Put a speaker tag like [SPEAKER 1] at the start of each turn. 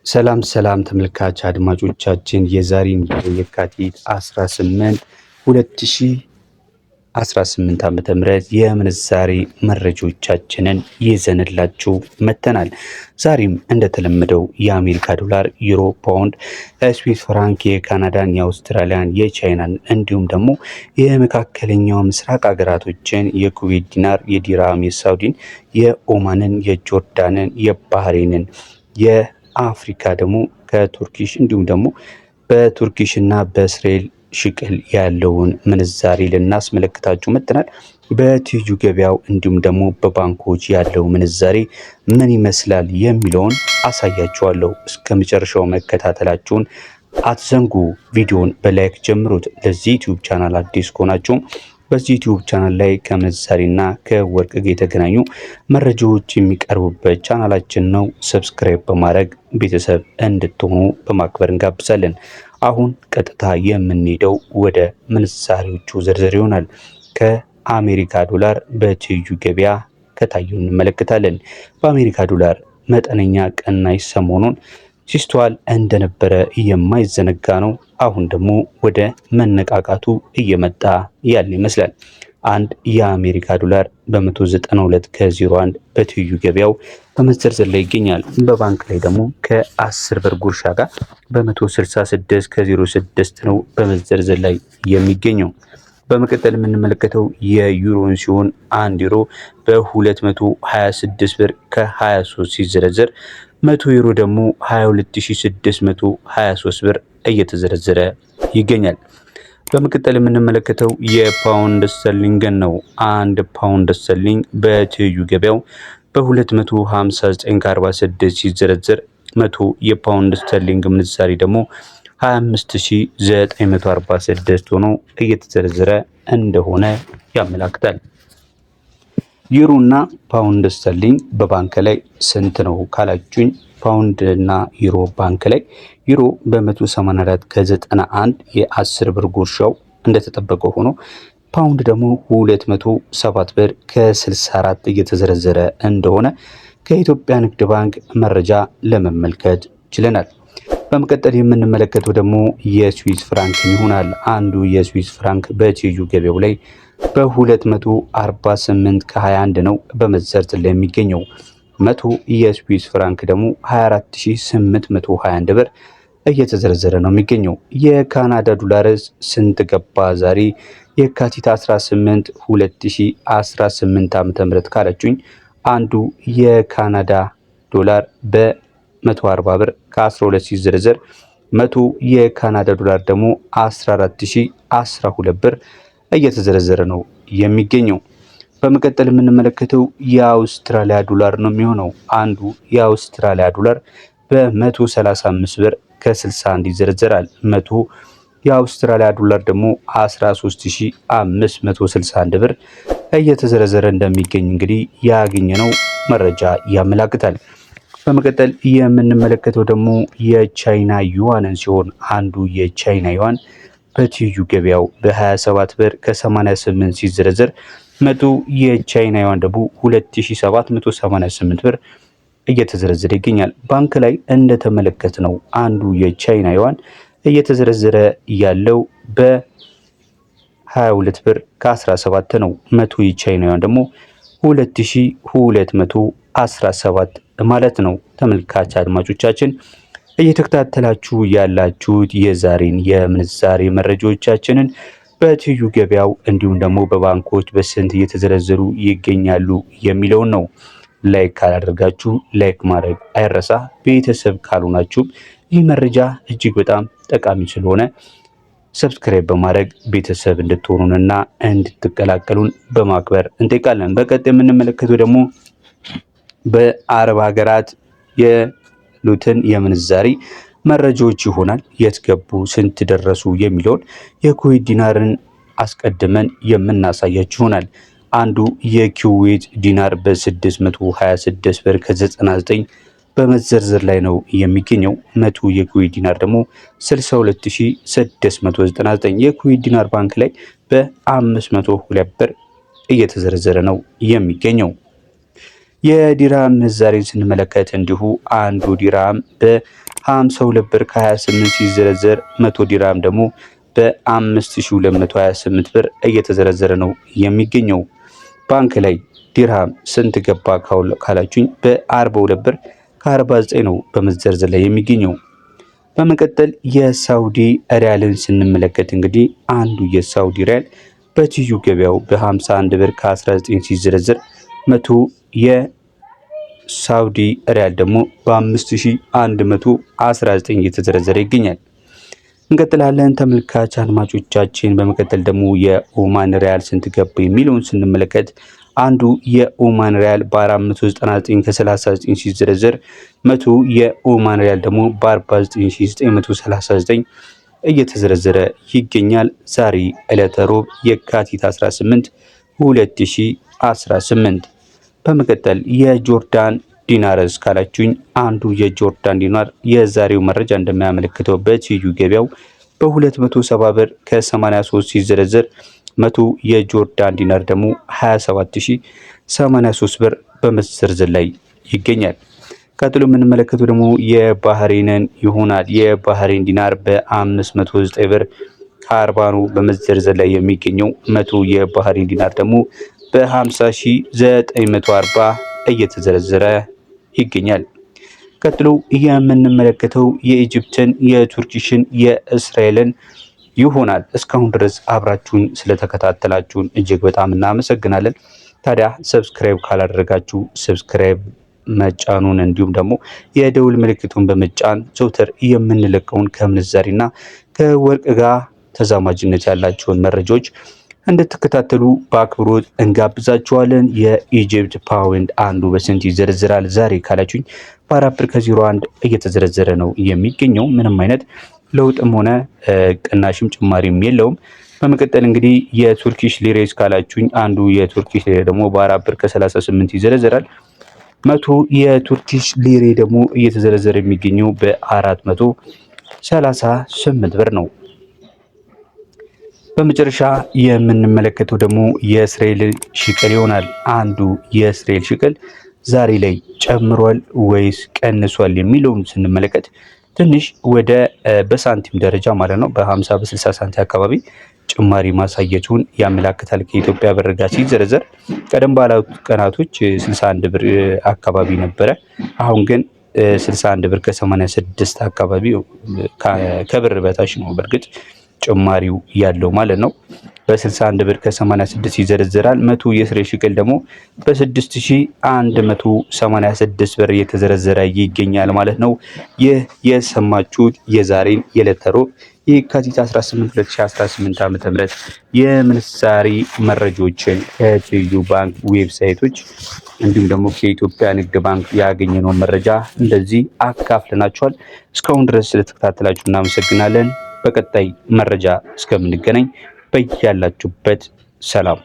[SPEAKER 1] ሰላም ሰላም ተመልካች አድማጮቻችን የዛሬን የካቲት 18 2018 ዓመተ ምህረት የምንዛሬ መረጃዎቻችንን ይዘንላችሁ መተናል። ዛሬም እንደተለመደው የአሜሪካ ዶላር፣ ዩሮ፣ ፓውንድ፣ ስዊስ ፍራንክ፣ የካናዳን፣ የአውስትራሊያን፣ የቻይናን እንዲሁም ደግሞ የመካከለኛው ምስራቅ ሀገራቶችን የኩዌት ዲናር፣ የዲራም፣ የሳውዲን፣ የኦማንን፣ የጆርዳንን፣ የባህሬንን አፍሪካ ደግሞ ከቱርኪሽ እንዲሁም ደግሞ በቱርኪሽ እና በእስራኤል ሽቅል ያለውን ምንዛሬ ልናስመለክታችሁ መጥተናል። በትይዩ ገበያው እንዲሁም ደግሞ በባንኮች ያለው ምንዛሬ ምን ይመስላል የሚለውን አሳያችኋለሁ። እስከ መጨረሻው መከታተላችሁን አትዘንጉ። ቪዲዮን በላይክ ጀምሩት። ለዚህ ዩቲዩብ ቻናል አዲስ ከሆናችሁ በዚህ ዩቲዩብ ቻናል ላይ ከምንዛሬና ከወርቅ ጋር የተገናኙ መረጃዎች የሚቀርቡበት ቻናላችን ነው። ሰብስክራይብ በማድረግ ቤተሰብ እንድትሆኑ በማክበር እንጋብዛለን። አሁን ቀጥታ የምንሄደው ወደ ምንዛሬዎቹ ዝርዝር ይሆናል። ከአሜሪካ ዶላር በትይዩ ገበያ ከታየው እንመለከታለን። በአሜሪካ ዶላር መጠነኛ ቅናሽ ሰሞኑን ሲስተዋል እንደነበረ የማይዘነጋ ነው። አሁን ደግሞ ወደ መነቃቃቱ እየመጣ ያለ ይመስላል። አንድ የአሜሪካ ዶላር በ192 ከ01 በትይዩ ገበያው በመዘርዘር ላይ ይገኛል። በባንክ ላይ ደግሞ ከ10 ብር ጉርሻ ጋር በ166 ከ06 ነው በመዘርዘር ላይ የሚገኘው። በመቀጠል የምንመለከተው የዩሮን ሲሆን 1 ዩሮ በ226 ብር ከ23 ሲዘረዘር 100 ዩሮ ደግሞ 22623 ብር እየተዘረዘረ ይገኛል። በመቀጠል የምንመለከተው የፓውንድ ስተርሊንግን ነው። 1 ፓውንድ ስተርሊንግ በትይዩ ገበያው በ259.46 ሲዘረዘር 100 የፓውንድ ስተርሊንግ ምንዛሬ ደግሞ 25946 ሆኖ እየተዘረዘረ እንደሆነ ያመላክታል። ዩሮ እና ፓውንድ ስተርሊንግ በባንክ ላይ ስንት ነው ካላችሁኝ፣ ፓውንድ እና ዩሮ ባንክ ላይ ዩሮ በ184 ከ91 የ10 ብር ጉርሻው እንደተጠበቀ ሆኖ ፓውንድ ደግሞ 207 ብር ከ64 እየተዘረዘረ እንደሆነ ከኢትዮጵያ ንግድ ባንክ መረጃ ለመመልከት ችለናል። በመቀጠል የምንመለከተው ደግሞ የስዊስ ፍራንክ ይሆናል። አንዱ የስዊስ ፍራንክ በትይዩ ገበያው ላይ በ248 ከ21 ነው በመዘርዘር ላይ የሚገኘው። 100 የስዊስ ፍራንክ ደግሞ 24821 ብር እየተዘረዘረ ነው የሚገኘው። የካናዳ ዶላርስ ስንት ገባ ዛሬ የካቲት 18 2018 ዓ.ም ካላችሁኝ፣ አንዱ የካናዳ ዶላር በ140 ብር ከ12 ሲዘረዘር 100 የካናዳ ዶላር ደግሞ 14012 ብር እየተዘረዘረ ነው የሚገኘው። በመቀጠል የምንመለከተው የአውስትራሊያ ዶላር ነው የሚሆነው። አንዱ የአውስትራሊያ ዶላር በ135 ብር ከ61 ይዘረዘራል። 100 የአውስትራሊያ ዶላር ደግሞ 13561 ብር እየተዘረዘረ እንደሚገኝ እንግዲህ ያገኘነው መረጃ ያመላክታል። በመቀጠል የምንመለከተው ደግሞ የቻይና ዩዋንን ሲሆን አንዱ የቻይና ዩዋን በትይዩ ገበያው በ27 ብር ከ88 ሲዘረዘር 100 የቻይና ዩዋን ደግሞ 2788 ብር እየተዘረዘረ ይገኛል። ባንክ ላይ እንደተመለከትነው አንዱ የቻይና ዩዋን እየተዘረዘረ ያለው በ22 ብር ከ17 ነው። 100 የቻይና ዩዋን ደግሞ 2217 ማለት ነው። ተመልካች አድማጮቻችን እየተከታተላችሁ ያላችሁት የዛሬን የምንዛሬ መረጃዎቻችንን በትይዩ ገበያው እንዲሁም ደግሞ በባንኮች በስንት እየተዘረዘሩ ይገኛሉ የሚለውን ነው። ላይክ ካላደርጋችሁ ላይክ ማድረግ አይረሳ። ቤተሰብ ካልሆናችሁ ይህ መረጃ እጅግ በጣም ጠቃሚ ስለሆነ ሰብስክራይብ በማድረግ ቤተሰብ እንድትሆኑንና እንድትቀላቀሉን በማክበር እንጠይቃለን። በቀጣይ የምንመለከተው ደግሞ በአረብ ሀገራት የሉትን የምንዛሬ መረጃዎች ይሆናል። የት ገቡ፣ ስንት ደረሱ የሚለውን የኩዌት ዲናርን አስቀድመን የምናሳያችሁ ይሆናል። አንዱ የኩዌት ዲናር በ626 ብር ከ99 በመዘርዘር ላይ ነው የሚገኘው። 100 የኩዌት ዲናር ደግሞ 62699 የኩዌት ዲናር ባንክ ላይ በ502 ብር እየተዘረዘረ ነው የሚገኘው። የዲራም ምንዛሬን ስንመለከት እንዲሁ አንዱ ዲራም በ52 ብር ከ28 ሲዘረዘር 100 ዲራም ደግሞ በ5228 ብር እየተዘረዘረ ነው የሚገኘው። ባንክ ላይ ዲርሃም ስንት ገባ ካላችሁኝ በ42 ብር ከ49 ነው በመዘርዘር ላይ የሚገኘው። በመቀጠል የሳውዲ ሪያልን ስንመለከት እንግዲህ አንዱ የሳውዲ ሪያል በትይዩ ገበያው በ51 ብር ከ19 ሲዘረዘር 100 የሳውዲ ሪያል ደግሞ በ5119 እየተዘረዘረ ይገኛል። እንቀጥላለን ተመልካች አድማጮቻችን። በመቀጠል ደግሞ የኦማን ሪያል ስንት ገባ የሚለውን ስንመለከት አንዱ የኦማን ሪያል በ499 ከ39 ሲዘረዘር 100 የኦማን ሪያል ደግሞ በ49939 እየተዘረዘረ ይገኛል። ዛሬ ዕለተ ሮብ የካቲት 18 2018። በመቀጠል የጆርዳን ዲናርስ ካላችሁኝ አንዱ የጆርዳን ዲናር የዛሬው መረጃ እንደሚያመለክተው በትይዩ ገበያው በ270 ብር ከ83 ሲዘረዘር 100 የጆርዳን ዲናር ደግሞ 27083 ብር በመዘርዘር ላይ ይገኛል። ቀጥሎ የምንመለከተው ደግሞ የባህሬንን ይሆናል። የባህሬን ዲናር በ509 ብር ከ40 ነው በመዘርዘር ላይ የሚገኘው። 100 የባህሬን ዲናር ደግሞ በ50940 እየተዘረዘረ ይገኛል። ቀጥሎ የምንመለከተው የኢጅፕትን፣ የቱርኪሽን፣ የእስራኤልን ይሆናል። እስካሁን ድረስ አብራችሁን ስለተከታተላችሁን እጅግ በጣም እናመሰግናለን። ታዲያ ሰብስክራይብ ካላደረጋችሁ ሰብስክራይብ መጫኑን እንዲሁም ደግሞ የደውል ምልክቱን በመጫን ዘውትር የምንለቀውን ከምንዛሬና ከወርቅ ጋር ተዛማጅነት ያላቸውን መረጃዎች እንድትከታተሉ በአክብሮት እንጋብዛችኋለን። የኢጅፕት ፓውንድ አንዱ በስንት ይዘረዝራል ዛሬ ካላችሁኝ በ4 ብር ከ01 እየተዘረዘረ ነው የሚገኘው። ምንም አይነት ለውጥም ሆነ ቅናሽም ጭማሪም የለውም። በመቀጠል እንግዲህ የቱርኪሽ ሊሬስ ካላችሁኝ አንዱ የቱርኪሽ ሊሬ ደግሞ በ4 ብር ከ38 ይዘረዘራል። 100 የቱርኪሽ ሊሬ ደግሞ እየተዘረዘረ የሚገኘው በ438 ብር ነው። በመጨረሻ የምንመለከተው ደግሞ የእስራኤል ሽቅል ይሆናል። አንዱ የእስራኤል ሽቅል ዛሬ ላይ ጨምሯል ወይስ ቀንሷል የሚለውን ስንመለከት ትንሽ ወደ በሳንቲም ደረጃ ማለት ነው በ50 በ60 ሳንቲም አካባቢ ጭማሪ ማሳየቱን ያመላክታል። ከኢትዮጵያ ብር ጋር ሲዘረዘር ቀደም ባሉት ቀናቶች 61 ብር አካባቢ ነበረ። አሁን ግን 61 ብር ከ86 አካባቢ ከብር በታች ነው በእርግጥ ጭማሪው ያለው ማለት ነው። በ61 ብር ከ86 ይዘረዘራል። 100 የእስራኤል ሽቅል ደግሞ በ6186 ብር እየተዘረዘረ ይገኛል ማለት ነው። ይህ የሰማችሁት የዛሬን የዕለተ ሮብ የካቲት 18 2018 ዓ.ም የምንዛሬ መረጃዎችን ከትይዩ ባንክ ዌብሳይቶች እንዲሁም ደግሞ ከኢትዮጵያ ንግድ ባንክ ያገኘነው መረጃ እንደዚህ አካፍለናችኋል። እስካሁን ድረስ ስለተከታተላችሁ እናመሰግናለን። በቀጣይ መረጃ እስከምንገናኝ በያላችሁበት ሰላም